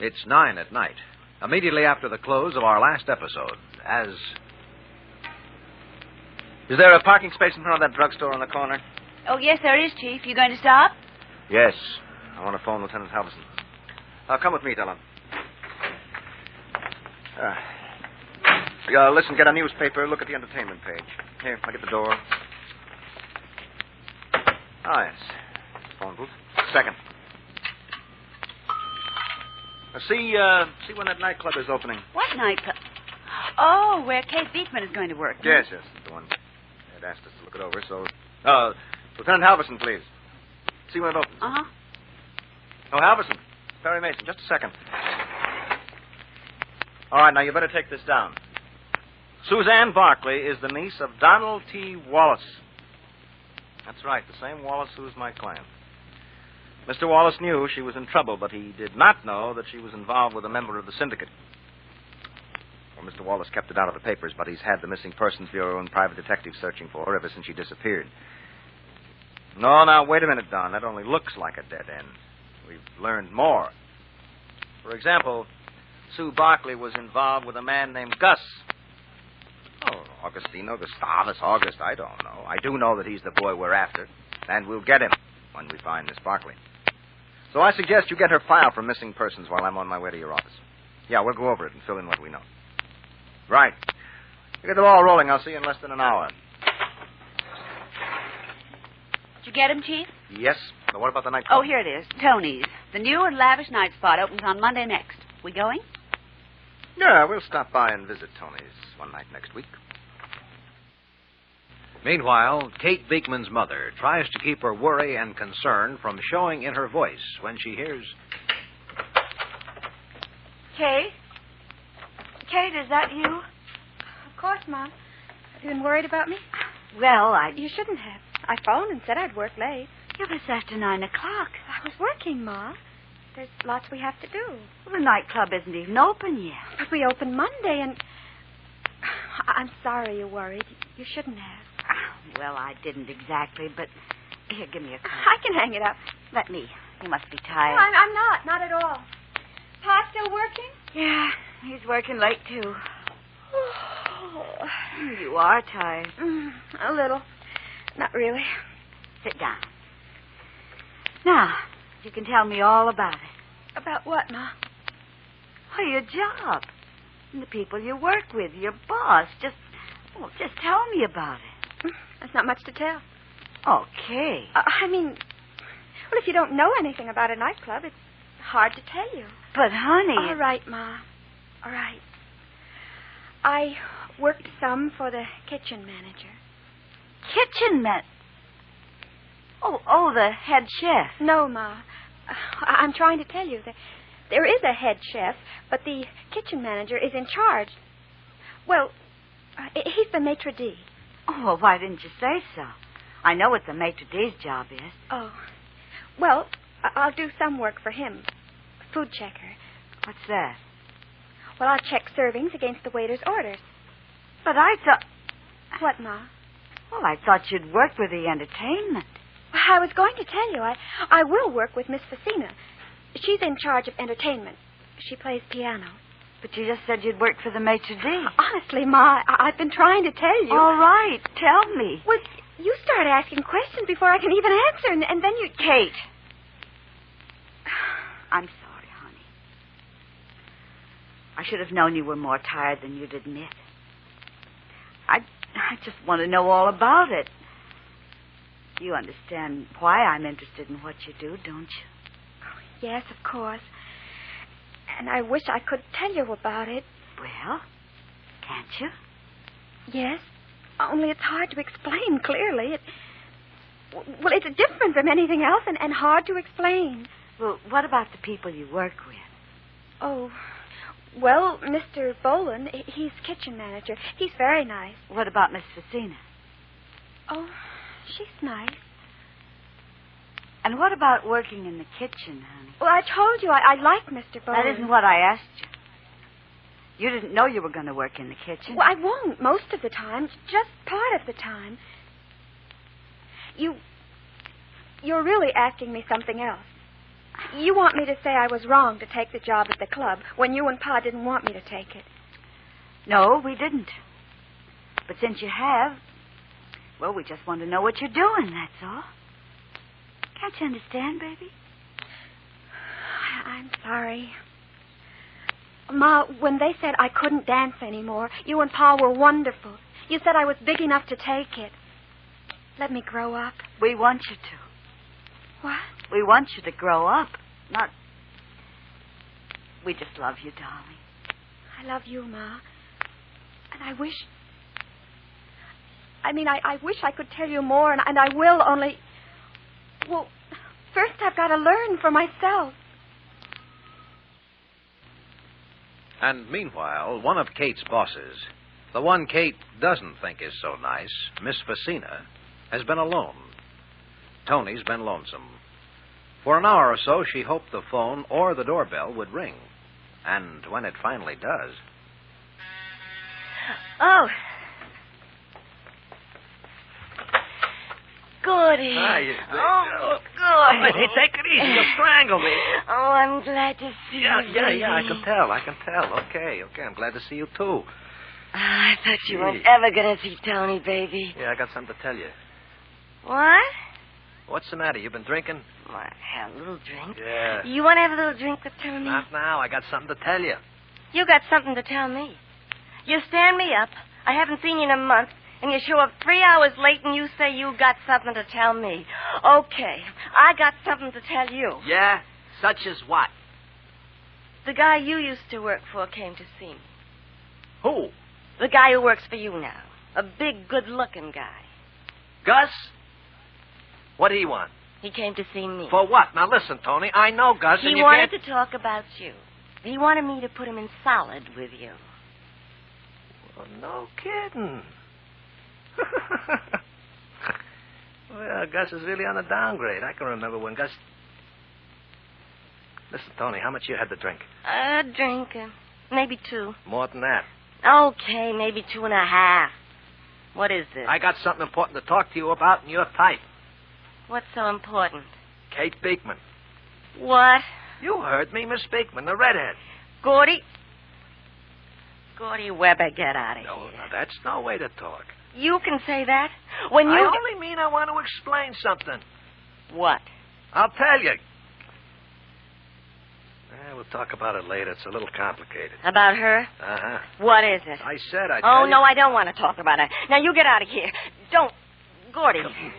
It's 9 at night, immediately after the close of our last episode, as... Is there a parking space in front of that drugstore on the corner? Oh, yes, there is, Chief. You going to stop? Yes. I want to phone Lieutenant Halverson. Come with me, Dillon. Listen, get a newspaper, look at the entertainment page. Here, I'll get the door. Oh, yes. Phone booth. Second. See when that nightclub is opening. What nightclub? Oh, where Kate Beekman is going to work. Yes, the one. They'd asked us to look it over, so... Lieutenant Halverson, please. See when it opens. Uh-huh. Oh, Halverson. Perry Mason, just a second. All right, now you better take this down. Suzanne Barkley is the niece of Donald T. Wallace. That's right, the same Wallace who's my client. Mr. Wallace knew she was in trouble, but he did not know that she was involved with a member of the syndicate. Well, Mr. Wallace kept it out of the papers, but he's had the Missing Persons Bureau and private detectives searching for her ever since she disappeared. No, now, wait a minute, Don. That only looks like a dead end. We've learned more. For example, Sue Barkley was involved with a man named Gus. Oh, Augustino, Gustavus, August, I don't know. I do know that he's the boy we're after, and we'll get him when we find Miss Barkley. So I suggest you get her file for missing persons while I'm on my way to your office. Yeah, we'll go over it and fill in what we know. Right. You get the ball rolling. I'll see you in less than an hour. Did you get him, Chief? Yes. Now, what about the nightclub? Oh, here it is. Tony's. The new and lavish night spot opens on Monday next. We going? Yeah, we'll stop by and visit Tony's one night next week. Meanwhile, Kate Beekman's mother tries to keep her worry and concern from showing in her voice when she hears... Kate? Kate, is that you? Of course, Mom. Have you been worried about me? Well, You shouldn't have. I phoned and said I'd work late. It was after 9 o'clock. I was working, Ma. There's lots we have to do. Well, the nightclub isn't even open yet. But we open Monday, and... I'm sorry you're worried. You shouldn't have. Well, I didn't exactly, but... Here, give me a card. I can hang it up. Let me. You must be No, tired. I'm not. Not at all. Pa still working? Yeah, he's working late, too. You are tired. A little. Not really. Sit down. Now, you can tell me all about it. About what, Ma? Well, your job. And the people you work with, your boss. Just tell me about it. There's not much to tell. Okay. I mean, well, if you don't know anything about a nightclub, it's hard to tell you. But, honey... All right, Ma. All right. I worked some for the kitchen manager. Kitchen man... Oh, the head chef. No, Ma. I'm trying to tell you that there is a head chef, but the kitchen manager is in charge. Well, he's the maitre d'. Oh, well, why didn't you say so? I know what the maitre d's job is. Oh. Well, I'll do some work for him. Food checker. What's that? Well, I'll check servings against the waiter's orders. But I thought... What, Ma? Well, I thought you'd work with the entertainment. I was going to tell you, I will work with Miss Facina. She's in charge of entertainment. She plays piano. But you just said you'd work for the maitre d'. Honestly, Ma, I've been trying to tell you. All right, tell me. Well, you start asking questions before I can even answer, and then you... Kate. I'm sorry, honey. I should have known you were more tired than you'd admit. I just want to know all about it. You understand why I'm interested in what you do, don't you? Oh, yes, of course. And I wish I could tell you about it. Well, can't you? Yes, only it's hard to explain clearly. Well, it's different from anything else and hard to explain. Well, what about the people you work with? Oh, well, Mr. Boland, he's kitchen manager. He's very nice. What about Miss Facina? Oh, she's nice. And what about working in the kitchen, honey? Well, I told you I like Mr. Boland. That isn't what I asked you. You didn't know you were going to work in the kitchen. Well, I won't most of the time, just part of the time. You're really asking me something else. You want me to say I was wrong to take the job at the club when you and Pa didn't want me to take it. No, we didn't. But since you have, well, we just want to know what you're doing, that's all. Can't you understand, baby? I'm sorry. Ma, when they said I couldn't dance anymore, you and Pa were wonderful. You said I was big enough to take it. Let me grow up. We want you to. What? We want you to grow up, not... We just love you, darling. I love you, Ma. And I wish... I wish I could tell you more, and I will, only... Well, first I've got to learn for myself. And meanwhile, one of Kate's bosses, the one Kate doesn't think is so nice, Miss Facina, has been alone. Tony's been lonesome. For an hour or so, she hoped the phone or the doorbell would ring. And when it finally does... Oh. Gordy. Oh, Gordy. Hey, take it easy. You'll strangle me. Oh, I'm glad to see you, baby. I can tell. Okay, I'm glad to see you, too. I thought you weren't ever going to see Tony, baby. Yeah, I got something to tell you. What? What's the matter? You been drinking? Well, have a little drink. Yeah. You want to have a little drink with Tony? Not now. I got something to tell you. You got something to tell me. You stand me up. I haven't seen you in a month. And you show up 3 hours late and you say you got something to tell me. Okay, I got something to tell you. Yeah? Such as what? The guy you used to work for came to see me. Who? The guy who works for you now. A big, good-looking guy. Gus? What did he want? He came to see me. For what? Now listen, Tony, I know Gus and He you wanted can't... to talk about you. He wanted me to put him in solid with you. Oh, no kidding. Well, Gus is really on the downgrade. I can remember when Gus... Listen, Tony, how much you had to drink? A drink. Maybe 2. More than that. Okay, maybe 2.5. What is this? I got something important to talk to you about, and you're tight. What's so important? Kate Beekman. What? You heard me, Miss Beekman, the redhead. Gordy? Gordy Weber, get out of No, here. now, that's no way to talk. You can say that? When you... I only mean I want to explain something. What? I'll tell you. We'll talk about it later. It's a little complicated. About her? Uh-huh. What is it? I said I'd Oh, tell you. no, I don't want to talk about it. Now, you get out of here. Don't. Gordy. Come here.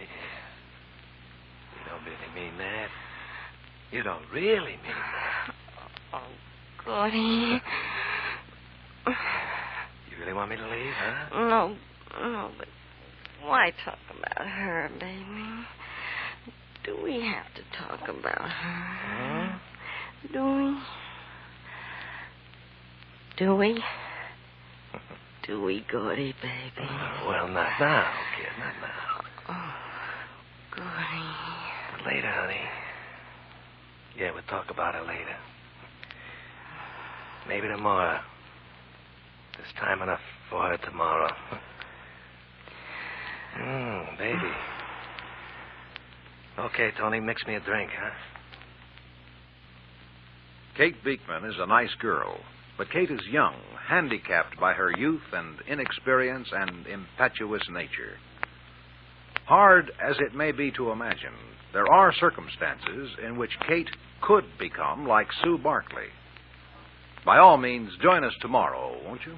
You don't really mean that. You don't really mean that. Oh, Gordy. You really want me to leave, huh? No, but why talk about her, baby? Do we have to talk about her? Huh? Do we? Do we? Do we, Gordy, baby? Well, not now, kid, not now. Oh, Gordy. But later, honey. Yeah, we'll talk about it later. Maybe tomorrow. There's time enough for her tomorrow. Baby. Okay, Tony, mix me a drink, huh? Kate Beekman is a nice girl, but Kate is young, handicapped by her youth and inexperience and impetuous nature. Hard as it may be to imagine, there are circumstances in which Kate could become like Sue Barkley. By all means, join us tomorrow, won't you?